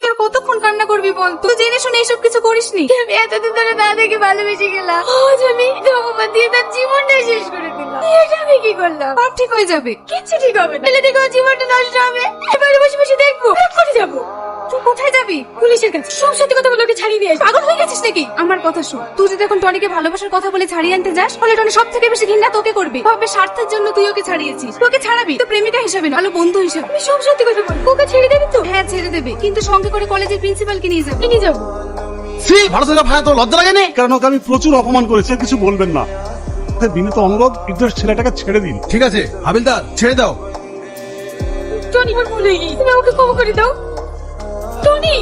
তোর কতক্ষণ কান্না করবি বল? তুই জেনে শুনে এইসব কিছু করিসনি। আমি এতদিন ধরে দাদাকে ভালোবেসে গেলাম, আজ আমি অপমান দিয়ে তার জীবনটাই শেষ করে দিলাম। এটা আমি কি করলাম? সব ঠিক হয়ে যাবে। কিচ্ছু ঠিক হবে না, ছেলে থেকে ওর জীবনটা নষ্ট হবে। এবারে বসে বসে দেখবো করে যাবো তুই কোথায় যাবি? পুলিশের কাছে। সব সত্যি কথা বলে ওকে ছাড়িয়ে দিয়ে আসবো। পাগল হয়ে গেছিস নাকি? আমার কথা শোন, তুই যদি এখন টনিকে ভালোবাসার কথা বলে ছাড়িয়ে আনতে যাস, তাহলে টনি সব থেকে বেশি ঘৃণা তোকে করবে। ভাবে স্বার্থের জন্য তুই ওকে ছাড়িয়েছিস। তোকে ছাড়াবি তো প্রেমিকা হিসেবে না, ভালো বন্ধু হিসেবে। আমি সব সত্যি কথা বলবো। ওকে ছেড়ে দেবে তো? হ্যাঁ ছেড়ে দেবে, কিন্তু সঙ্গে করে কলেজের প্রিন্সিপালকে নিয়ে যাবে। নিয়ে যাবো। ভালো থাকা ভাই, তো লজ্জা লাগেনি? কারণ ওকে আমি প্রচুর অপমান করেছি, আর কিছু বলবেন না। বিনীত অনুরোধ, নির্দোষ ছেলেটাকে ছেড়ে দিন। ঠিক আছে হাবিলদার, ছেড়ে দাও। টনি, আমার ভুল হয়ে গেছে, তুমি আমাকে ক্ষমা করে দাও। টনি,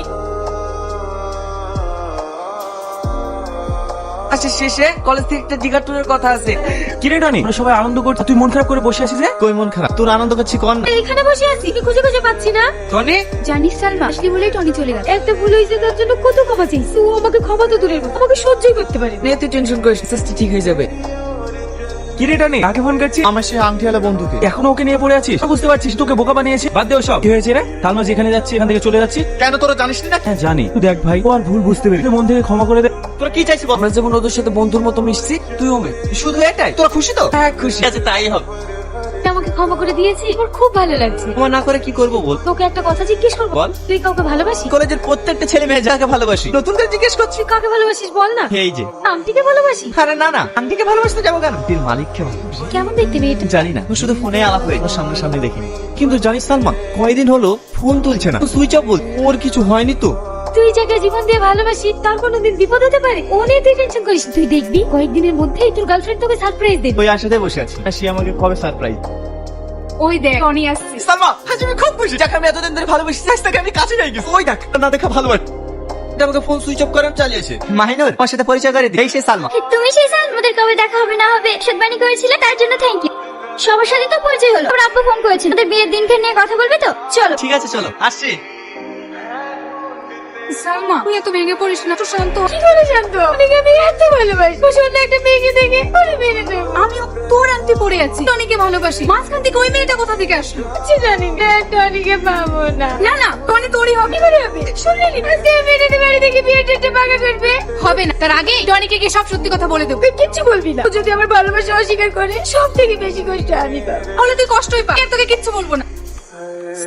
আচ্ছা শেষে কলেজ থেকে একটা দিঘা ট্যুরের কথা আছে। কিরে টনি, আমরা সবাই আনন্দ করছি, তুই মন খারাপ করে বসে আছিস যে? কই মন খারাপ? তোর আনন্দ করছি কোন? এখানে বসে আছি, কি খুঁজে খুঁজে পাচ্ছি না। টনি, জানিস সালমা, আসলি বলেই টনি চলে গেল। একটা ভুল হয়েছে, তার জন্য কত ক্ষমা চাইছি। ও আমাকে ক্ষমা তো দূরের কথা, আমাকে সহ্যই করতে পারে না। নে তুই টেনশন করিস না, চেষ্টা ঠিক হয়ে যাবে। কিরে টনি, কাকে ফোন করছিস? আমার সেই আংটিওয়ালা বন্ধুকে। এখনো ওকে নিয়ে পড়ে আছিস? বুঝতে পারছিস তোকে বোকা বানিয়েছে। বাদ দে সব। কি হয়েছে রে? তালমা যেখানে যাচ্ছে এখান থেকে চলে যাচ্ছি। কেন তোরা জানিস না? হ্যাঁ জানি। তুই দেখ ভাই, ও আর ভুল বুঝতে পেরেছে, মন থেকে ক্ষমা করে দে। তোরা কি চাইছিস? আমরা যেমন ওদের সাথে বন্ধুর মতো মিশছি, তুইও মে। শুধু এটাই? তোরা খুশি তো? হ্যাঁ খুশি আছে, তাই হবে। আমাকে ক্ষমা করে দিয়েছি, আমার খুব ভালো লাগছে। ক্ষমা না করে কি করবো বল? তোকে একটা কথা জিজ্ঞেস করবো, বল। তুই কাউকে ভালোবাসিস? কলেজের প্রত্যেকটা ছেলে মেয়ে যাকে ভালোবাসি, নতুন করে জিজ্ঞেস করছি। তুই কাকে ভালোবাসিস বল না। এই যে আন্টিকে ভালোবাসিস? আরে না না, আন্টিকে ভালোবাসতে যাবো কেন? আন্টির মালিককে ভালোবাসি। কেমন দেখতে মেয়েটা? জানি না, ও শুধু ফোনে আলাপ হয়ে ওর সামনাসামনি দেখিনি। কিন্তু জানিস সালমা, কয়দিন হলো ফোন তুলছে না, সুইচ অফ বল। ওর কিছু হয়নি তো? তুই যাকে জীবন দিয়ে ভালোবাসিস, তার কোনোদিন বিপদ হতে পারে। ও নিয়ে তুই টেনশন করিস না। তুই দেখবি কয়েকদিনের মধ্যেই তোর গার্লফ্রেন্ড তোকে সারপ্রাইজ দেবে। ওই আশাতে বসে আছি, আর সে আমাকে কবে সারপ্রাইজ। ওই দেখ টনি আসছে। সালমা, আজ আমি খুব খুশি। যাকে আমি এতদিন ধরে ভালোবাসি, আজ তাকে আমি কাছে যাই গেছি। ওই দেখ, না দেখা ভালোবাসি। এটা আমাকে ফোন সুইচ অফ করার চালিয়েছে। মাহিনুর, আমার সাথে পরিচয় করে দিই। এই সে সালমা। তুমি সেই সাল আমাদের কবে দেখা হবে না হবে সদবানি করেছিলে, তার জন্য থ্যাংক ইউ। সবার সাথে তো পরিচয় হলো। আমার আব্বু ফোন করেছিল, আমাদের বিয়ের দিনকে নিয়ে কথা বলবে তো? চলো। ঠিক আছে চলো, আসছি। সালমা, তুই এত ভেঙে পড়িস না, তো শান্ত হ। কি করে জানতো ওনাকে আমি এত ভালোবাসি? ও অন্য একটা মেয়েকে দেখে ওরে মেরে দেবো। আমি তোর আনতে পড়ে আছি, টনিকে ভালোবাসি। মাঝখান থেকে ওই মেয়েটা কোথা থেকে আসলো? কিছু জানি না, টনিকে পাবো না। না না, টনি তোরই হবে। কি করে হবে? শুনলি আজকে মেয়েটাকে বাড়ি থেকে বিয়ে ডেটে পাকা করবে। হবে না, তার আগে টনিকে গিয়ে সব সত্যি কথা বলে দেবো। তুই কিচ্ছু বলবি না। ও যদি আমার ভালোবাসা অস্বীকার করে, সব থেকে বেশি কষ্ট আমি পাবো। তাহলে তুই কষ্টই পা, আর তোকে কিচ্ছু বলবো না।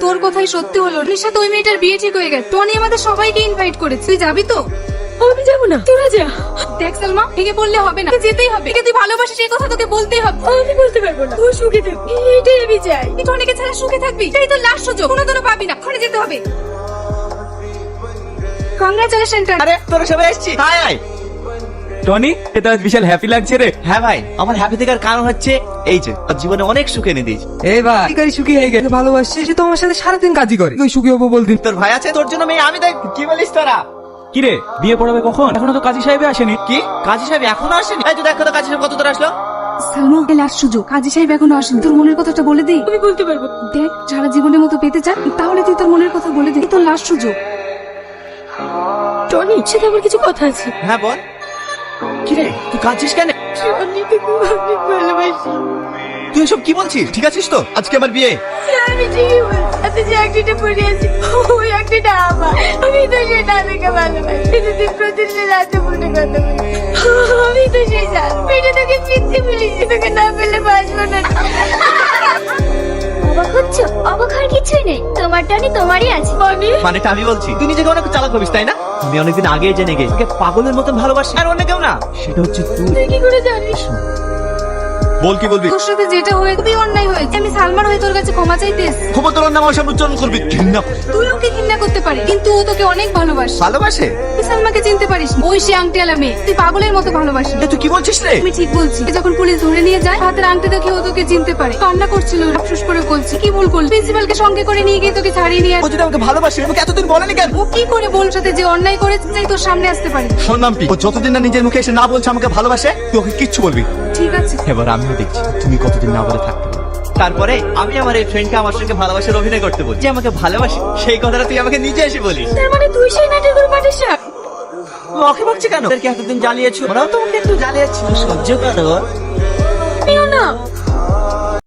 তোর কথাই সত্যি হলো, ওর সাথে ওই মেয়েটার বিয়ে ঠিক হয়ে গেছে। টনি আমাদের সবাইকে ইনভাইট করেছে, তুই যাবি তো? আমি যাবো না, তোরা যা। দেখ সালমা, ভেঙে পড়লে হবে না, তোকে যেতেই হবে। তুই ভালোবাসিস এই কথা তোকে বলতেই হবে। আমি বলতে পারবো না। ও সুখে থাকবে, এইটাই আমি চাই। তুই টনিকে ছাড়া সুখে থাকবি, তাই তো লাস্ট সুযোগ, কোনোদিনও পাবি না। ঘরে যেতে হবে। কংগ্রাচুলেশন। আরে তোরা সবাই আসছি, হাই হাই। টনি, এটা আজ বিশাল হ্যাপি লাগছে রে। হ্যাঁ ভাই, আমার হ্যাপি থাকার কারণ হচ্ছে এই যে ওর জীবনে অনেক সুখ এনে দিয়েছে। এই ভাই, কারি সুখী হয়ে গেছে, ভালোবাসছে, সে তো আমার সাথে সারাদিন কাজই করে। তুই সুখী হবো বলদিন। তোর ভাই আছে, তোর জন্য মেয়ে আমি দেখ। কি বলিস তোরা? কিরে, বিয়ে পড়াবে কখন? এখনো তো কাজী সাহেব আসেনি। কি কাজী সাহেব এখনো আসেনি? এই তো দেখো তো কাজী সাহেব কত তোর আসলো। সালমা, এই লাস্ট সুযোগ, কাজী সাহেব এখনো আসেনি। তোর মনের কথাটা বলে দে। আমি বলতে পারবো। দেখ, সারা জীবনের মতো পেতে চান, তাহলে তুই তোর মনের কথা বলে দে। এই তোর লাস্ট সুযোগ। টনি, সাথে আমার কিছু কথা আছে। হ্যাঁ বল। কি রে, তুই কাঁদছিস কেন? টনিকে খুব অনেক ভালোবাসি। তুই এসব কি বলছিস? ঠিক আছিস তো? আজকে আমার বিয়ে। আমি ঠিকই বলছি। আচ্ছা যে একটিটা পড়ে আছি, ওই একটিটা আমার। আমি তো সেটা দেখে ভালোবাসি। প্রতিদিন প্রতিদিন রাতে ফোনে কথা বলি। আমি তো সেই জান মেয়েটা তোকে চিনতে বলেছি, তোকে না পেলে বাঁচবো না। অবাক হচ্ছ? অবাক হওয়ার কিছুই নেই, তোমার টনি তোমারই আছে। মানেটা আমি বলছি, তুই নিজেকে অনেক চালাক ভাবিস তাই না? আমি অনেকদিন আগেই জেনে গেছি তোকে পাগলের মতন ভালোবাসি, আর অন্য কেউ না। সেটা হচ্ছে তুই। তুই কি করে জানিস? বল কি বলবি? তোর সাথে যেটা হয়ে খুবই অন্যায় হয়েছে। আমি সালমার হয়ে তোর কাছে ক্ষমা চাইতে এসেছি। খবর তোর নাম আমার সামনে উচ্চারণ করবি, ঘৃণা করে। তুই ওকে ঘৃণা করতে পারিস, কিন্তু ও তোকে অনেক ভালোবাসে। ভালোবাসে? তুই সালমাকে চিনতে পারিস না। ওই সে আংটিওয়ালা মেয়ে, তুই পাগলের মতো ভালোবাসি। এ তুই কি বলছিস রে? আমি ঠিক বলছি। যখন পুলিশ ধরে নিয়ে যায়, হাতের আংটি দেখে ও তোকে চিনতে পারে। কান্না করছিল, আফসোস করে বলছি কি ভুল করলি। প্রিন্সিপালকে সঙ্গে করে নিয়ে গিয়ে তোকে ছাড়িয়ে নিয়ে ও যদি আমাকে ভালোবাসে, আমাকে এতদিন বলেনি কেন? ও কি করে বল সাথে যে অন্যায় করেছে তাই তোর সামনে আসতে পারে। শোন নাম্পি, ও যতদিন না নিজের মুখে এসে না বলছে আমাকে ভালোবাসে, তুই ওকে কিচ্ছু বলবি। ঠিক আছে, এবার আমিও দেখছি তুমি কতদিন না বলে থাকতে পারো। তারপরে আমি আমার এই ফ্রেন্ডকে আমার সঙ্গে ভালোবাসার অভিনয় করতে বলি, যে আমাকে ভালোবাসে। সেই কথাটা তুই আমাকে নিজে এসে বলিস। তার মানে তুই সেই নাটকের পাঠিয়েছিস? ওকে বকছে কেন? এতদিন জ্বালিয়েছো, ওরাও তোমাকে একটু জ্বালিয়েছিল, সহ্য করো। আমিও না।